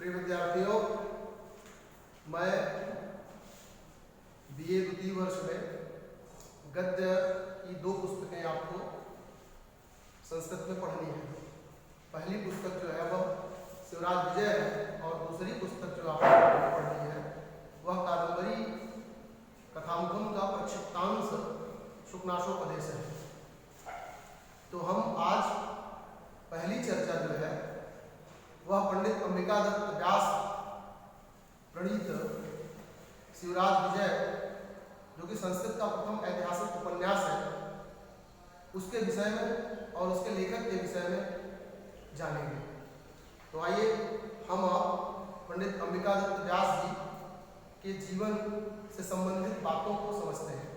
प्रिय विद्यार्थियों, मैं बीए द्वितीय वर्ष में गद्य की 2 पुस्तकें आपको संस्कृत में पढ़नी है। पहली पुस्तक जो है वह शिवराज विजय है और दूसरी पुस्तक जो आपको पढ़नी है वह कादम्बरी कथांकम का प्रक्षिप्तांश शुकनाशोपदेश है। तो हम आज पहली चर्चा जो है वह पंडित अंबिकादत्त व्यास प्रणीत शिवराज विजय, जो कि संस्कृत का प्रथम ऐतिहासिक उपन्यास है, उसके विषय में और उसके लेखक के विषय में जानेंगे। तो आइए हम पंडित अंबिकादत्त व्यास जी के जीवन से संबंधित बातों को समझते हैं।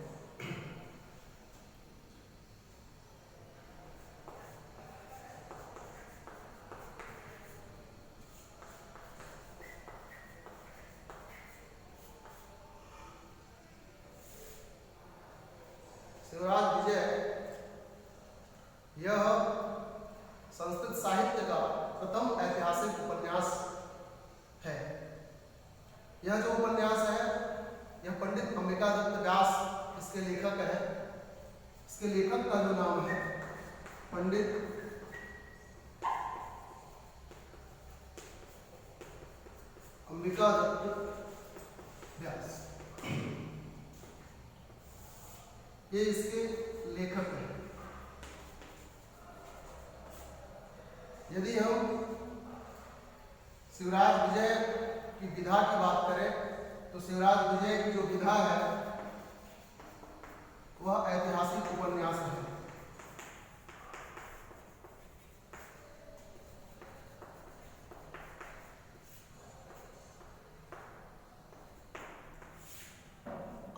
शिवराज विजय यह संस्कृत साहित्य का प्रथम ऐतिहासिक उपन्यास है। यह जो उपन्यास है यह पंडित अंबिकादत्त व्यास इसके लेखक है। इसके लेखक का जो नाम है पंडित अंबिकादत्त व्यास, ये इसके लेखक हैं। यदि हम शिवराज विजय की विधा की बात करें तो शिवराज विजय की जो विधा है वह ऐतिहासिक उपन्यास है।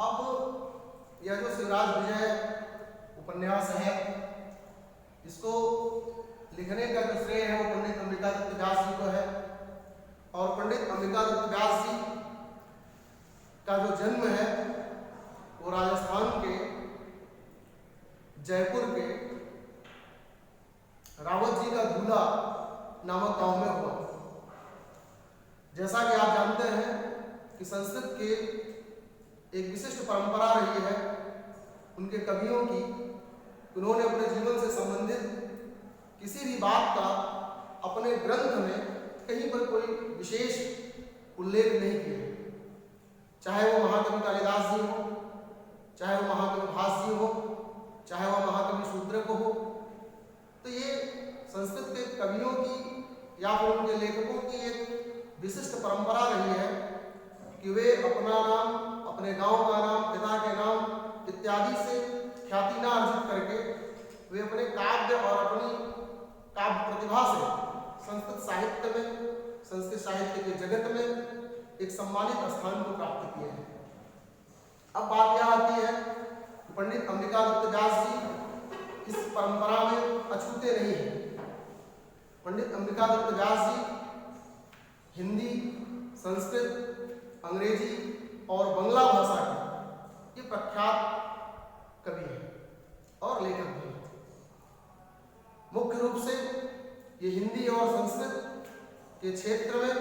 अब यह जो शिवराज विजय उपन्यास है, इसको लिखने का जो श्रेय है वो पंडित अंबिकादत्त व्यास जी को है। और पंडित अंबिकादत्त व्यास जी का जो जन्म है वो राजस्थान के जयपुर के रावत जी का दूल्हा नामक गांव में हुआ। जैसा कि आप जानते हैं कि संस्कृत के एक विशिष्ट परंपरा रही है उनके कवियों की, उन्होंने अपने जीवन से संबंधित किसी भी बात का अपने ग्रंथ में कहीं पर कोई विशेष उल्लेख नहीं किया, चाहे वो महाकवि कालिदास जी हो, चाहे वो महाकवि भास जी हो, चाहे वह महाकवि शूद्रक हो। तो ये संस्कृत के कवियों की या फिर उनके लेखकों की एक विशिष्ट परंपरा रही है कि वे अपना नाम, अपने गांव का नाम, पिता के नाम इत्यादि से ख्याति न अर्जित करके वे अपने काव्य और अपनी काव्य प्रतिभा से संस्कृत साहित्य में, संस्कृत साहित्य के जगत में एक सम्मानित स्थान को प्राप्त किए हैं। अब बात यह आती है कि पंडित अंबिकादत्त व्यास जी इस परंपरा में अछूते नहीं हैं। पंडित अंबिकादत्त व्यास जी हिंदी, संस्कृत, अंग्रेजी और बंगला भाषा के ये प्रख्यात कवि हैं और लेखक भी हैं। मुख्य रूप से ये हिंदी और संस्कृत के क्षेत्र में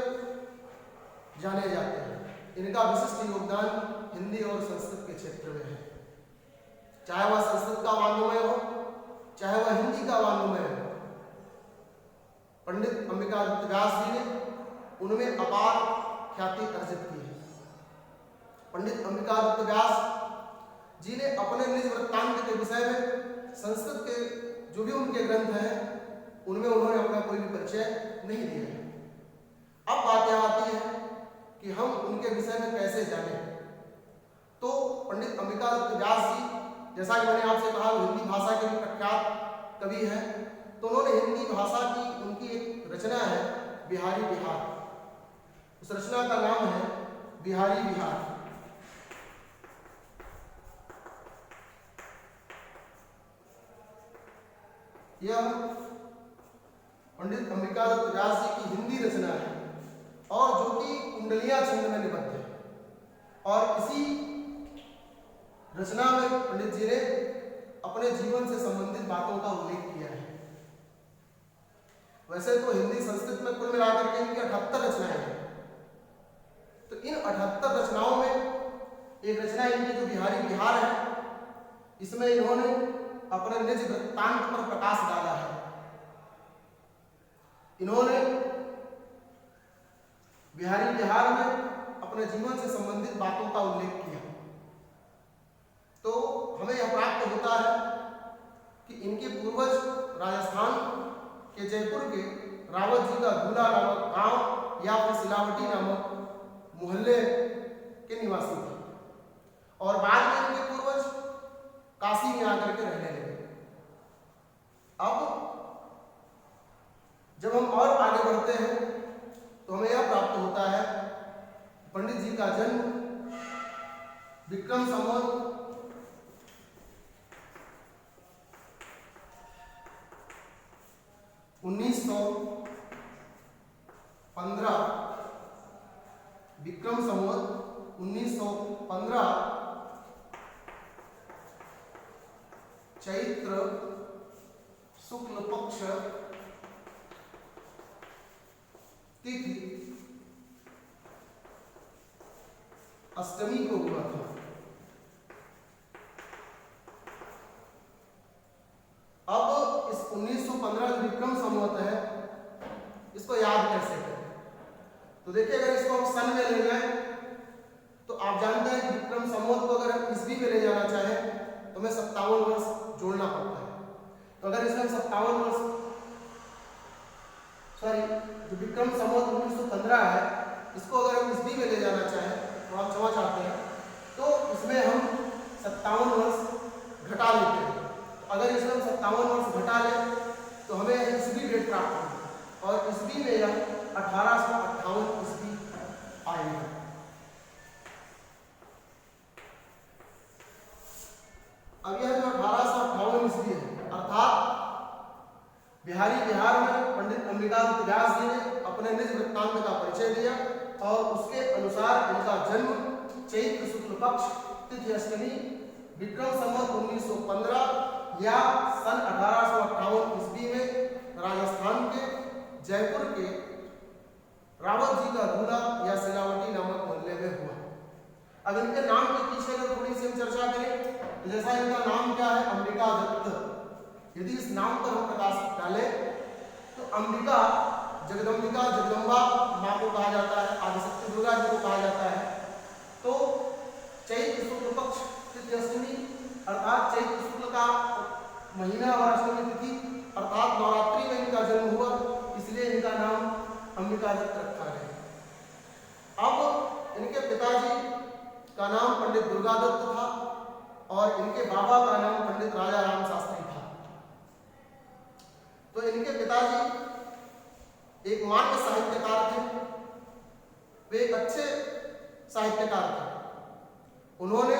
जाने जाते हैं। इनका विशिष्ट योगदान हिंदी और संस्कृत के क्षेत्र में है। चाहे वह संस्कृत का वाङ्मय हो, चाहे वह हिंदी का वाङ्मय हो, पंडित अंबिकादत्त व्यास जी ने उनमें अपार ख्याति अर्जित की है। पंडित अंबिकादत्त व्यास जी ने अपने निज वृत्तांत के विषय में संस्कृत के जो भी उनके ग्रंथ हैं उनमें उन्होंने अपना कोई भी परिचय नहीं दिया है। अब बात यह आती है कि हम उनके विषय में कैसे जानें। तो पंडित अंबिकादत्त व्यास जी, जैसा कि मैंने आपसे कहा, हिंदी भाषा के भी प्रख्यात कवि हैं। तो उन्होंने हिंदी भाषा की उनकी एक रचना है बिहारी बिहार। उस रचना का नाम है बिहारी बिहार। यह पंडित अंबिकादत्त व्यास जी की हिंदी रचना है और जो कि कुंडलियां छंद में निबद्ध है। और इसी रचना में पंडित जी ने अपने जीवन से संबंधित बातों का उल्लेख किया है। वैसे तो हिंदी संस्कृत में कुल मिलाकर के इनकी 78 रचनाएं हैं, इनकी जो बिहारी बिहार है, इसमें इन्होंने अपने निज वृत्तांत पर प्रकाश डाला है। इन्होंने बिहारी बिहार में अपने जीवन से संबंधित बातों का उल्लेख किया। तो हमें यह प्राप्त होता है कि इनके पूर्वज राजस्थान के जयपुर के रावत जी का दूल्हा नामक गांव या फिर सिलावटी नामक मोहल्ले के निवासी थे, और बाद में इनके पूर्वज काशी में आकर के रहने लगे। अब जब हम और आगे बढ़ते हैं तो हमें यह प्राप्त होता है पंडित जी का जन्म विक्रम संवत 1915 विक्रम संवत 1915 चैत्र शुक्ल पक्ष तिथि अष्टमी को हुआ था। अब इस 1915 जो विक्रम संवत है, इसको याद कैसे करें? तो देखिए, अगर इसको हम सन में ले जाएं तो आप जानते हैं कि विक्रम संवत को अगर हम ईस्वी में ले जाना चाहें तो हमें 57 वर्ष जोड़ना पड़ता है। तो अगर इसमें 57 वर्ष जो विक्रम संवत 1915 है, इसको अगर हम ईस्वी में ले जाना चाहें तो आप क्षमा चाहते हैं, तो इसमें हम 57 वर्ष घटा लेते हैं। तो अगर इसमें हम 57 वर्ष घटा लें तो हमें ईस्वी डेट प्राप्त होगी, और ईस्वी में यह 1858 ईस्वी आएगा। अब यह जो 1858 ईस्वी है, अर्थात बिहारी बिहार में पंडित अंबिकादत्त व्यास जी ने अपने निज वृत्तांत का परिचय दिया, और उसके अनुसार इनका जन्म चैत्र शुक्ल पक्ष तिथि अष्टमी विक्रम संवत 1915 या सन 1858 ईस्वी में राजस्थान के जयपुर के रावत जी का दूल्हा या सिलावटी नामक मोहल्ले में हुआ। अब इनके नाम के पीछे अगर थोड़ी सी हम चर्चा करें तो जैसा इनका नाम क्या है, अंबिकादत्त। यदि इस नाम पर हम प्रकाश डालें तो अंबिका जगदम्बिका जगदम्बा माँ को कहा जाता है, आदिशक्ति दुर्गा जी को कहा जाता है। तो चैत्र शुक्ल पक्ष तिथि अष्टमी अर्थात चैत्र शुक्ल का महीना और अष्टमी तिथि अर्थात नवरात्रि में इनका जन्म हुआ, इसलिए इनका नाम अंबिकादत्त रखा गया। अब इनके पिताजी का नाम पंडित दुर्गादत्त था और इनके बाबा का नाम पंडित राजा राम शास्त्री था। तो इनके पिताजी एक मान्य साहित्यकार थे, वे एक अच्छे साहित्यकार थे। उन्होंने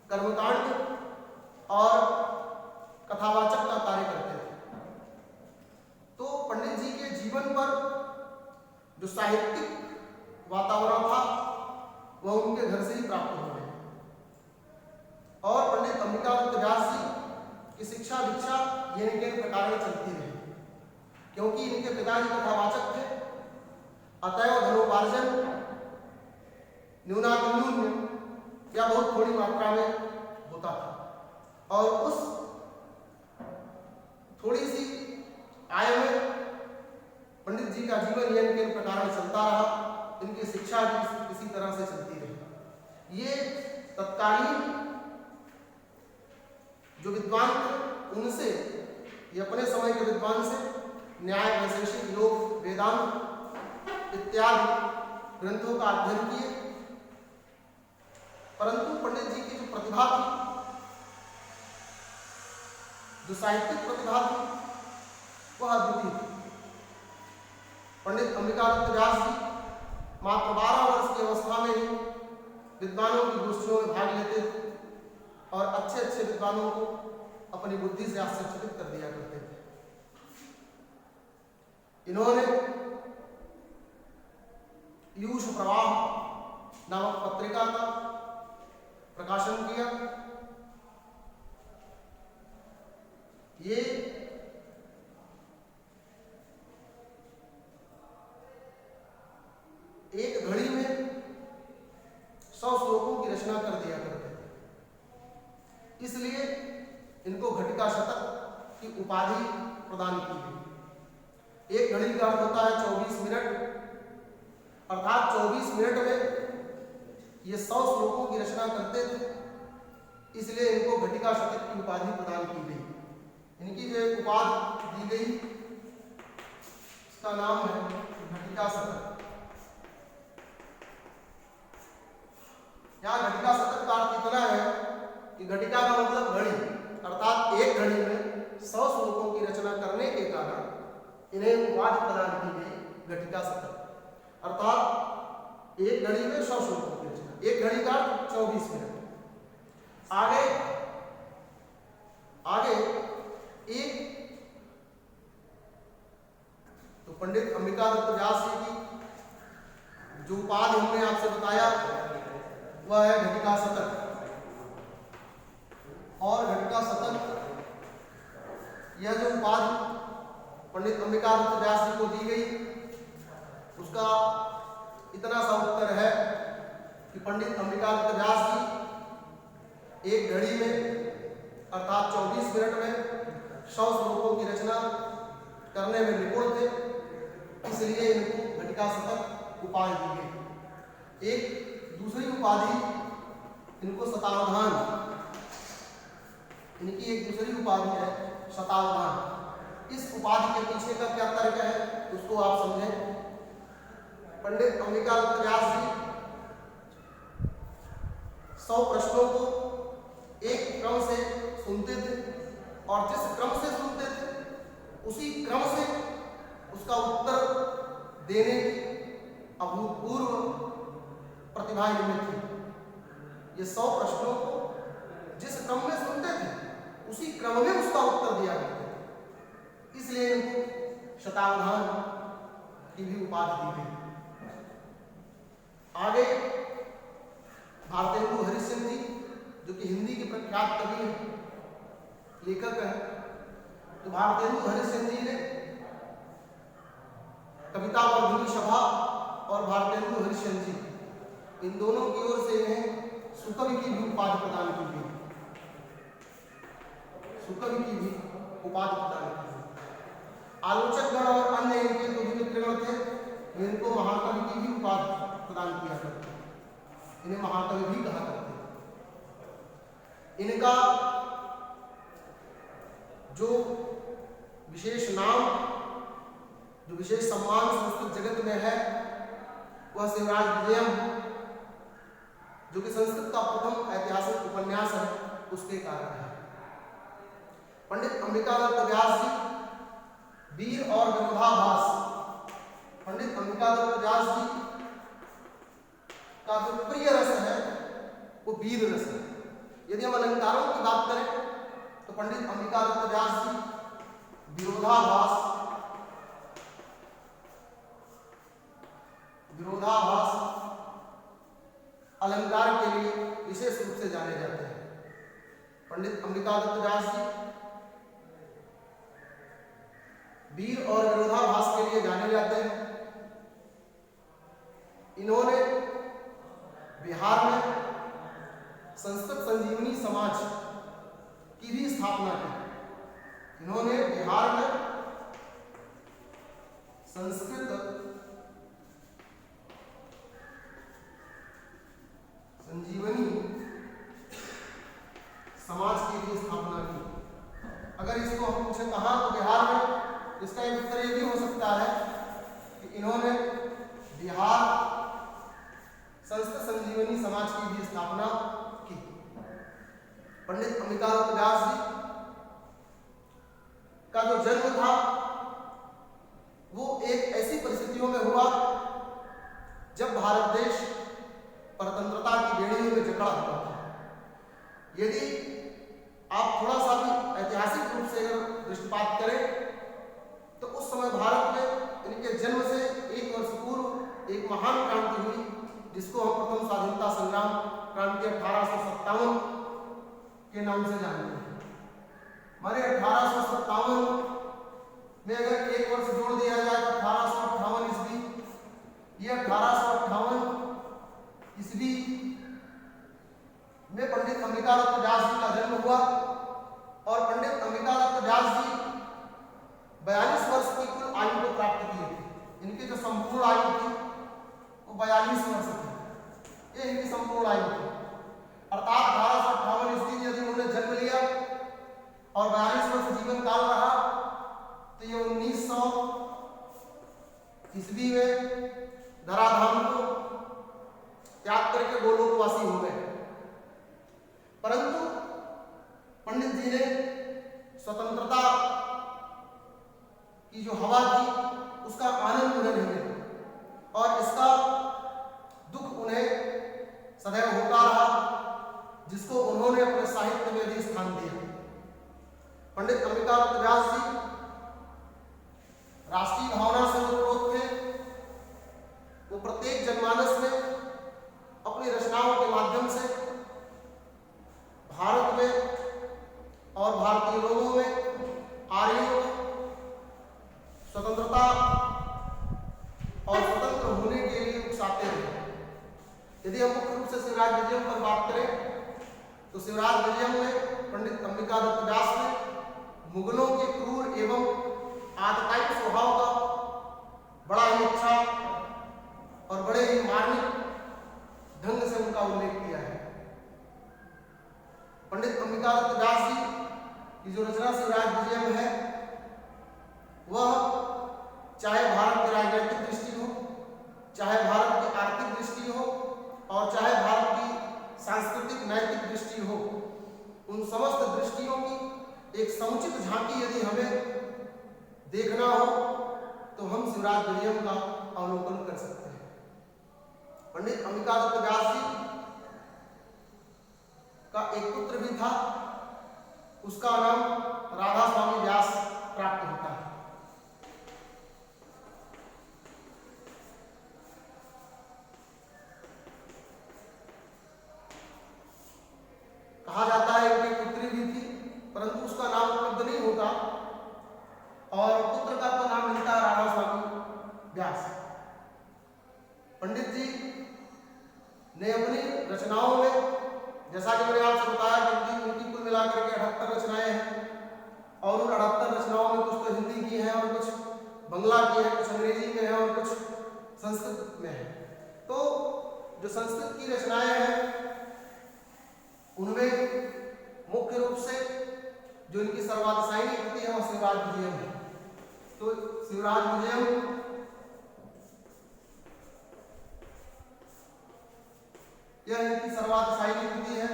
कर्मकांड और कथावाचक का कार्य करते थे। तो पंडित जी के जीवन पर जो साहित्यिक वातावरण था वह उनके घर से ही प्राप्त हो गया, और पंडित अंबिकादत्त व्यास जी की शिक्षा दीक्षा ये इनके प्रकार में चलती रही, क्योंकि इनके पिताजी कथावाचक थे। अतएव धनोपार्जन न्यूनातिन्यून या बहुत थोड़ी मात्रा में होता था, और उस थोड़ी सी आय में पंडित जी का जीवन यह इनके प्रकार में चलता रहा। इनकी शिक्षा भी इसी तरह से चलती रही। ये तत्कालीन जो विद्वान थे उनसे, ये अपने समय के विद्वान से न्याय, वैशेषिक, योग, वेदांत इत्यादि ग्रंथों का अध्ययन किए, परंतु पंडित जी की जो प्रतिभा थी, जो साहित्यिक प्रतिभा थी, वह अद्वितीय थी। पंडित अंबिकादत्त व्यास जी मात्र 12 वर्ष की अवस्था में ही विद्वानों की गोष्ठियों में भाग लेते थे और अच्छे अच्छे विद्वानों को अपनी बुद्धि से आश्चर्यचकित कर दिया करते थे। इन्होंने पीयूष प्रवाह नामक पत्रिका का प्रकाशन किया। ये एक घड़ी में रचना कर दिया करते थे, इसलिए इनको घटिका शतक की उपाधि प्रदान की गई। एक घड़ी का अर्थ होता है 24 मिनट, अर्थात 24 मिनट में ये 100 श्लोकों की रचना करते थे, इसलिए इनको घटिका शतक की उपाधि प्रदान की गई। इनकी जो एक उपाधि दी गई इसका नाम है घटिका शतक। यहाँ घटिका शतक का अर्थ इतना है कि घटिका का मतलब घड़ी, अर्थात एक घड़ी में 100 श्लोकों की रचना करने के कारण इन्हें उपाधि प्रदान की गई घटिका शतक। अर्थात एक घड़ी में 100 श्लोकों की रचना, एक घड़ी का 24 मिनट। आगे एक तो पंडित अंबिका दत्त व्यास जी की जो उपाधि हमने आपसे बताया वह है घटिका शतक। और घटिका शतक यह जो उपाधि पंडित अंबिका दत्त व्यास जी को दी गई, उसका इतना सा उत्तर है कि पंडित अंबिका दत्त व्यास जी एक घड़ी में अर्थात 24 मिनट में 100 श्लोकों की रचना करने में निपुण थे, इसलिए इनको घटिका शतक उपाधि दी गई। एक दूसरी उपाधि इनको शतावधान, इनकी एक दूसरी उपाधि है शतावधान। इस उपाधि के पीछे का क्या तर्क है उसको आप समझें। पंडित अंबिका दत्त व्यास जी 100 प्रश्नों को एक क्रम से सुनते थे और जिस क्रम से सुनते थे उसी क्रम से उसका उत्तर देने की अभूतपूर्व प्रतिभा इनमें थी। ये 100 प्रश्नों को जिस क्रम में सुनते थे उसी क्रम में उसका उत्तर दिया करते थे, इसलिए इनको शतावधान की भी उपाधि दी गई। आगे भारतेंदु हरिश्चंद्र जी जो कि हिंदी के प्रख्यात कवि हैं, लेखक हैं, तो भारतेंदु हरिश्चंद्र जी ने कविता वर्धनी सभा और भारतेंदु हरिश्चंद्र जी इन दोनों की ओर से इन्हें सुकवि की भी उपाधि प्रदान की गई। सुकवि की भी उपाधि प्रदान की गई। आलोचकगण और अन्य इनके जो भी मित्रगण थे इनको महाकवि की भी उपाधि प्रदान किया करते, इन्हें महाकवि भी कहा करते। इनका जो विशेष नाम, जो विशेष सम्मान संस्कृत जगत में है वह शिवराज विजयम, जो कि संस्कृत का प्रथम ऐतिहासिक उपन्यास है, उसके कारण है। पंडित अंबिका दत्त व्यास जी वीर और विरोधाभास, पंडित अंबिका दत्त व्यास जी का जो प्रिय रस है वो वीर रस है। यदि हम अलंकारों की बात करें तो पंडित अंबिका दत्त व्यास जी विरोधाभास अलंकार के लिए विशेष रूप से जाने जाते हैं। पंडित अंबिका दत्त व्यास जी वीर और विरोधाभास के लिए जाने जाते हैं। इन्होंने बिहार में संस्कृत संजीवनी समाज की भी स्थापना की। इन्होंने बिहार में संस्कृत संजीवनी समाज की भी स्थापना की। अगर इसको हम पूछे कहाँ, तो बिहार में, इसका एक उत्तर ये भी हो सकता है कि इन्होंने बिहार संस्कृत संजीवनी समाज की भी स्थापना की। पंडित अंबिका दत्त व्यास जी का जो जन्म था वो एक ऐसी परिस्थितियों में हुआ जब भारत देश परतंत्रता की बेड़ियों में जकड़ा हुआ था। यदि आप थोड़ा सा भी ऐतिहासिक रूप से अगर दृष्टिपात करें तो उस समय भारत में इनके जन्म से 1 वर्ष पूर्व एक महान क्रांति हुई जिसको हम प्रथम स्वाधीनता संग्राम क्रांति 1857 के नाम से जानते हैं। हमारे 1857 में अगर 1 वर्ष जोड़ दिया जाए तो 1858 ईस्वी, ये 1858 ईस्वी ईस्वी में धराधाम को त्याग करके गोलोकवासी हो गए, परंतु पंडित जी ने स्वतंत्रता की जो हवा थी उसका आनंद उन्हें नहीं मिला और इसका दुख उन्हें सदैव होता रहा, जिसको उन्होंने अपने साहित्य में भी स्थान दिया। पंडित अंबिकादत्त व्यास जी राष्ट्रीय भावना से ओतप्रोत थे। वो प्रत्येक जनमानस में अपनी रचनाओं के माध्यम से भारत में और भारतीय लोगों में, आर्यों में स्वतंत्रता और स्वतंत्र होने के लिए उकसाते रहे। यदि हम मुख्य रूप से शिवराज विजयम पर बात करें तो शिवराज विजयम में पंडित अंबिकादत्त व्यास ने मुगलों के क्रूर एवं आतताई स्वभाव का बड़ा ही अच्छा और बड़े ही मार्मिक ढंग से उनका उल्लेख किया है। पंडित अंबिकादत्त व्यास जी की जो रचना शिवराज विजयम है, वह चाहे भारत की राजनीतिक दृष्टि हो, चाहे भारत की आर्थिक दृष्टि हो और चाहे भारत की सांस्कृतिक नैतिक दृष्टि हो, उन समस्त दृष्टियों की एक समुचित झांकी यदि हमें देखना हो तो हम शिवराज विजयम का अवलोकन कर सकते हैं। पंडित अंबिकादत्त व्यास जी का एक पुत्र भी था, उसका नाम राधा स्वामी व्यास प्राप्त होता है। कहा जाता है कि पुत्री भी थी, परंतु उसका नाम उपलब्ध नहीं होता और पुत्र का तो नाम मिलता है राधा स्वामी व्यास। पंडित जी ने अपनी रचनाओं में, जैसा कि मैंने आपसे बताया कि उनकी कुल मिलाकर के 78 रचनाएं हैं और उन 78 रचनाओं में कुछ तो हिंदी की हैं और कुछ बंगला की है, कुछ अंग्रेजी में है और कुछ संस्कृत में है। तो जो संस्कृत की रचनाएं हैं उनमें मुख्य रूप से जो इनकी सर्वाधिशायी कृति है वो शिवराज विजयम है। तो शिवराज विजयम यह इनकी सर्वाधिशायी कृति है,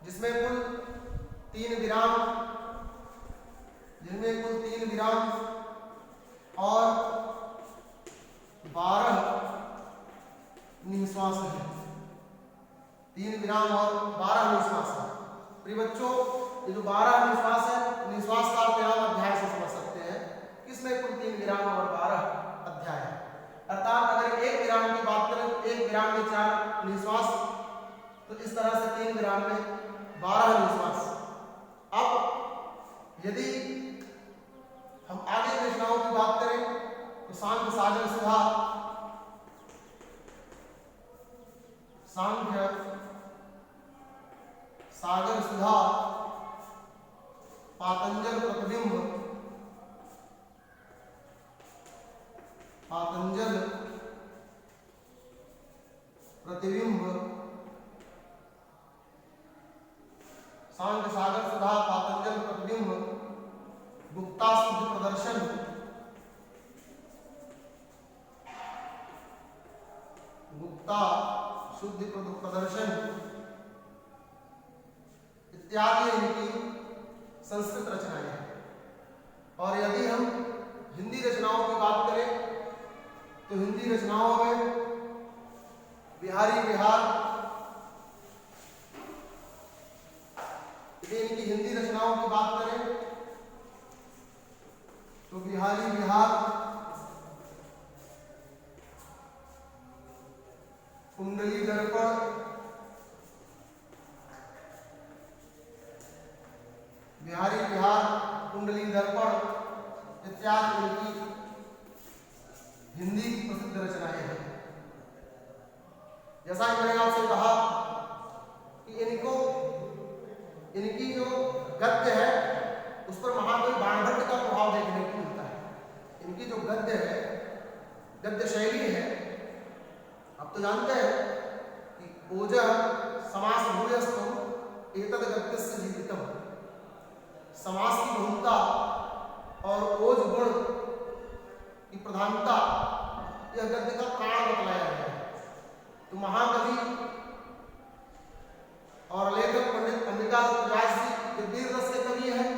जिसमें कुल 3 विराम और 12 निश्वास है। 3 विराम और 12 निश्वास है। प्रिय बच्चों, ये जो 12 निश्वास है, निश्वास का आप यहाँ अध्याय से समझ सकते हैं, किसमें कुल 3 विराम और 12 अध्याय है। अर्थात अगर एक विराम की बात करें तो एक विराम में 4 निश्वास, तो इस तरह से 3 विराम में 12 निश्वास। अब यदि हम आगे रचनाओं की बात करें तो सांख्य सागर सुधा, सांख्य सागर सुधा, पातंजल प्रतिबिंब, सांख्य सागर सुधा, पातंजल प्रतिबिंब, गुप्ता शुद्ध प्रदर्शन, इत्यादि इनकी संस्कृत रचनाएं हैं। और यदि हम हिंदी रचनाओं की बात करें तो हिंदी रचनाओं में बिहारी बिहार, यदि इनकी हिंदी रचनाओं की बात करें तो बिहारी बिहार, कुंडली दर्पण, बिहारी बिहार, कुंडली दर्पण इत्यादि इनकी हिंदी की प्रसिद्ध रचनाएं हैं। जैसा कि मैंने आपसे कहा कि इनकी जो गद्य है उस पर महाकवि बाणभट्ट का प्रभाव देखने को मिलता है। इनकी जो गद्य है, गद्य शैली है, आप तो जानते हैं कि ओजः समास भूयस्तम एतद गद्यस्य जीवितम, समास की बहुलता और ओज गुण महानता, यह गद्य का प्राण बतलाया गया है। तो महाकवि और लेखक पंडित अंबिकादत्त व्यास जी के वीर रस के कवि हैं,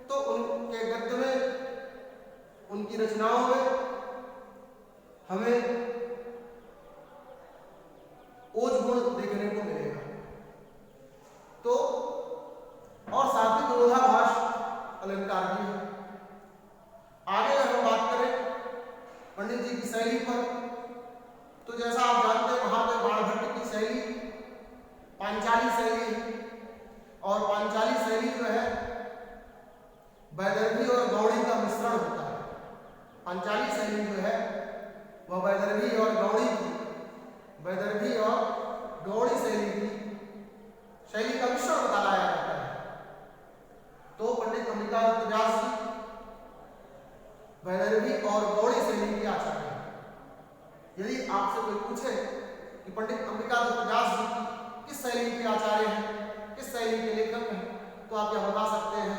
तो उनके गद्य में, उनकी रचनाओं में हमें ओज गुण देखने को मिलेगा। तो और साथ ही विरोधाभास अलंकार भी है। आगे अगर हम बात करें पंडित जी की शैली पर, तो जैसा आप जानते हैं महाकवि बाणभट्ट की शैली पांचाली शैली है, और पांचाली शैली जो है वैदर्भी और गौड़ी का मिश्रण होता है। पांचाली शैली जो है वह वैदर्भी और गौड़ी की, वैदर्भी और गौड़ी शैली का मिश्रण बताया जाता है। तो पंडित अंबिकादत्त व्यास जी वैदर्भी और गौड़ी शैली के आचार्य हैं। यदि आपसे कोई पूछे कि पंडित अंबिकादत्त व्यास जी किस शैली के आचार्य हैं, किस शैली के लेखक हैं, तो आप यह बता सकते हैं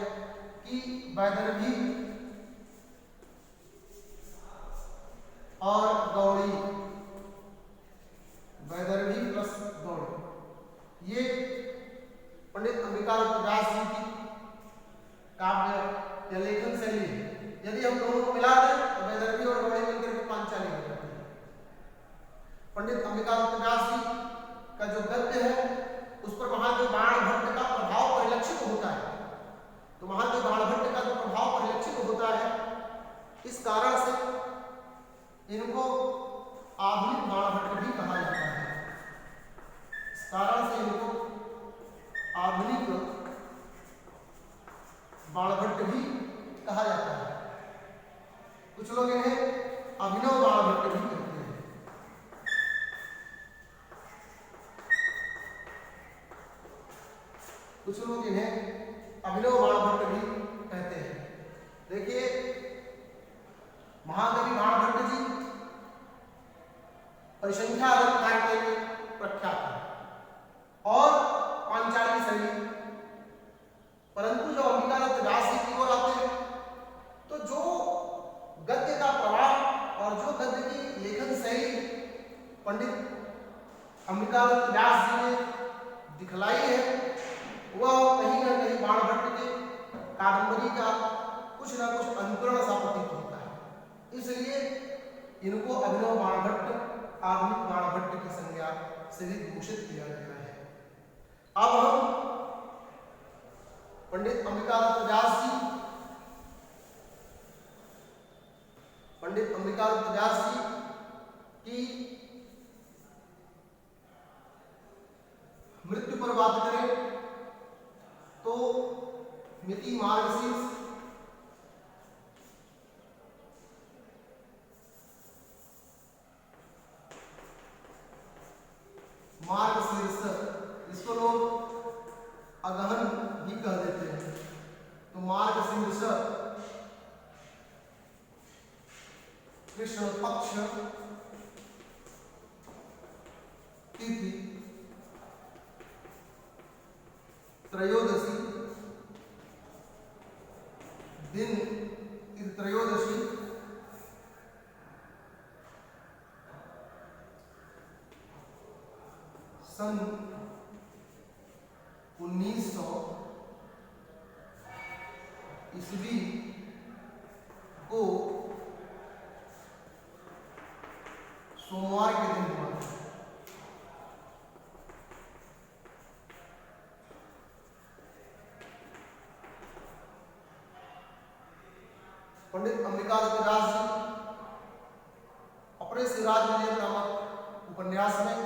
कि वैदर्भी और गौड़ी, वैदर्भी प्लस गौड़ी, ये पंडित अंबिकादत्त व्यास जी की काव्य या लेखन शैली है। यदि हम दोनों को मिला दें तो वैदर्भी और गौड़ी मिलकर के पांचाली हो जाती है। पंडित अंबिकादत्त व्यास जी का जो गद्य है उस पर महाकवि बाणभट्ट का प्रभाव परिलक्षित होता है। तो महाकवि बाणभट्ट का जो प्रभाव परिलक्षित होता है, इस कारण से इनको आधुनिक बाणभट्ट भी कहा जाता है। इस कारण से इनको आधुनिक बाणभट्ट भी कहा जाता है। कुछ लोग इन्हें अभिनव बाणभट्ट भी कहते हैं। कुछ लोग इन्हें अभिनव बाणभट्ट भी कहते हैं। देखिए, महाकवि बाणभट्ट जी परिसंख्या अलंकार के लिए प्रख्यात है और पांचाली शैली, परंतु जब अंबिकादत्त व्यास जी की ओर आते हैं तो जो गद्य का प्रभाव और जो गद्य की लेखन शैली पंडित अंबिकादत्त व्यास जी ने दिखलाई है, वह कहीं ना कहीं बाणभट्ट के कादंबरी का कुछ ना कुछ अनुकरण सा प्रतीत होता है। इसलिए इनको अभिनव बाणभट्ट, आधुनिक बाणभट्ट की संज्ञा से भी भूषित किया गया है। अब हम पंडित अंबिकादत्त व्यास जी, पंडित अंबिकादत्त व्यास जी की मृत्यु पर बात करें तो मिति मार्गशीर्ष इसको लोग अगहन भी कह देते हैं। तो मार्गशीर्ष कृष्ण पक्ष तिथि त्रयोदशी दिन त्रयोदशी सन 1900 ईस्वी को सोमवार के दिन हुआ। पंडित अंबिकादत्त व्यास जी अपने शिवराज विजय नामक उपन्यास में,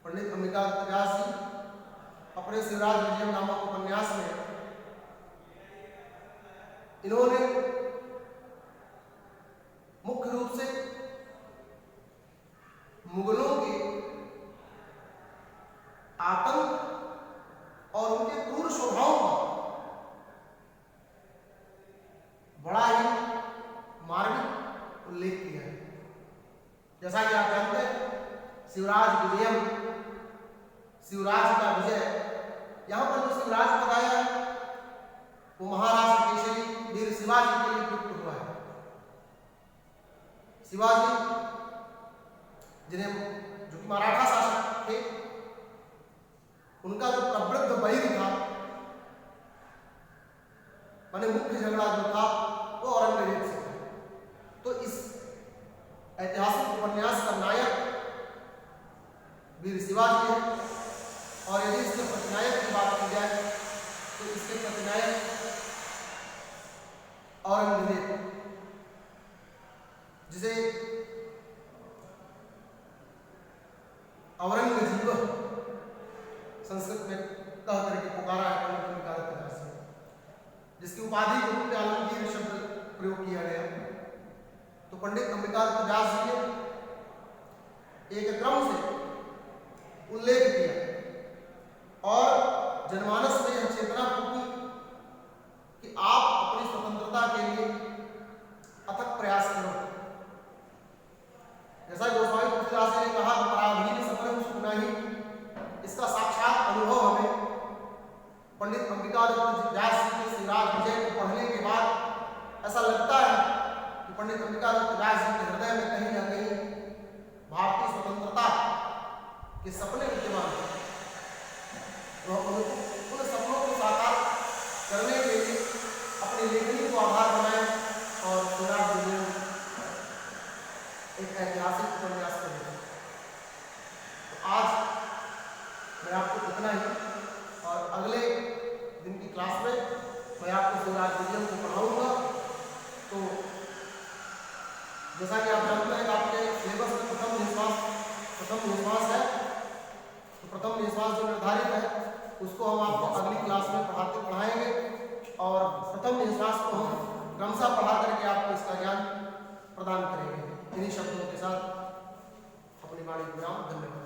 पंडित अंबिकादत्त व्यास जी अपने शिवराज विजय नामक उपन्यास में इन्होंने मुख्य रूप से मुगलों के आतंक और उनके क्रूर स्वभाव का बड़ा ही मार्मिक उल्लेख किया है। जैसा कि आप जानते हैं शिवराज विजयम, शिवराज का विजय, यहां पर जो शिवराज बताया है वो महाराष्ट्र केसरी वीर शिवाजी के लिए युक्त हुआ है। शिवाजी जिन्हें जो कि मराठा शासक थे, उनका जो प्रवृत्त वैर था, माने मुख्य झगड़ा जो था वो औरंगजेब से था। तो इस ऐतिहासिक उपन्यास का नायक वीर शिवाजी है। और यदि इसके प्रतिनायक की बात की जाए तो इसके प्रतिनायक औरंगजेब, जिसे औरंगजेब संस्कृत में कह करके पुकारा है पंडित अंबिका दत्त व्यास ने, जिसकी उपाधि के रूप में आलमगीर शब्द प्रयोग किया गया। तो पंडित अंबिका दत्त व्यास जी ने एक क्रम से उल्लेख किया और जनमानस में यह चेतना फूकी कि आप अपनी स्वतंत्रता के लिए अथक प्रयास करो। जैसा गोस्वामी तुलसीदास ने कहा, पराधीन सफल सुनाही, इसका साक्षात अनुभव हमें पंडित अंबिका दत्त व्यास जी के शिवराज विजय को पढ़ने के बाद ऐसा लगता है कि पंडित अंबिका दत्त व्यास जी के हृदय में कहीं ना कहीं भारतीय स्वतंत्रता के सपने विद्यमान हैं। उन सपनों को साकार करने के लिए अपनी लेखनी को आधार बनाए और शिवराज विजय एक ऐतिहासिक उपन्यास करेंगे। तो आज मैं आपको इतना ही, और अगले दिन की क्लास में मैं आपको शिवराज विजय को पढ़ाऊंगा। तो जैसा कि आप जानते हैं कि आपके सिलेबस में प्रथम निश्वास है, तो प्रथम निश्वास जो निर्धारित है उसको हम आपको अगली क्लास में पढ़ाएंगे और प्रथम निश्वास को हम क्रमशः पढ़ा करके आपको इसका ज्ञान प्रदान करेंगे। इन्हीं शब्दों के साथ अपनी वाणी को विराम। धन्यवाद।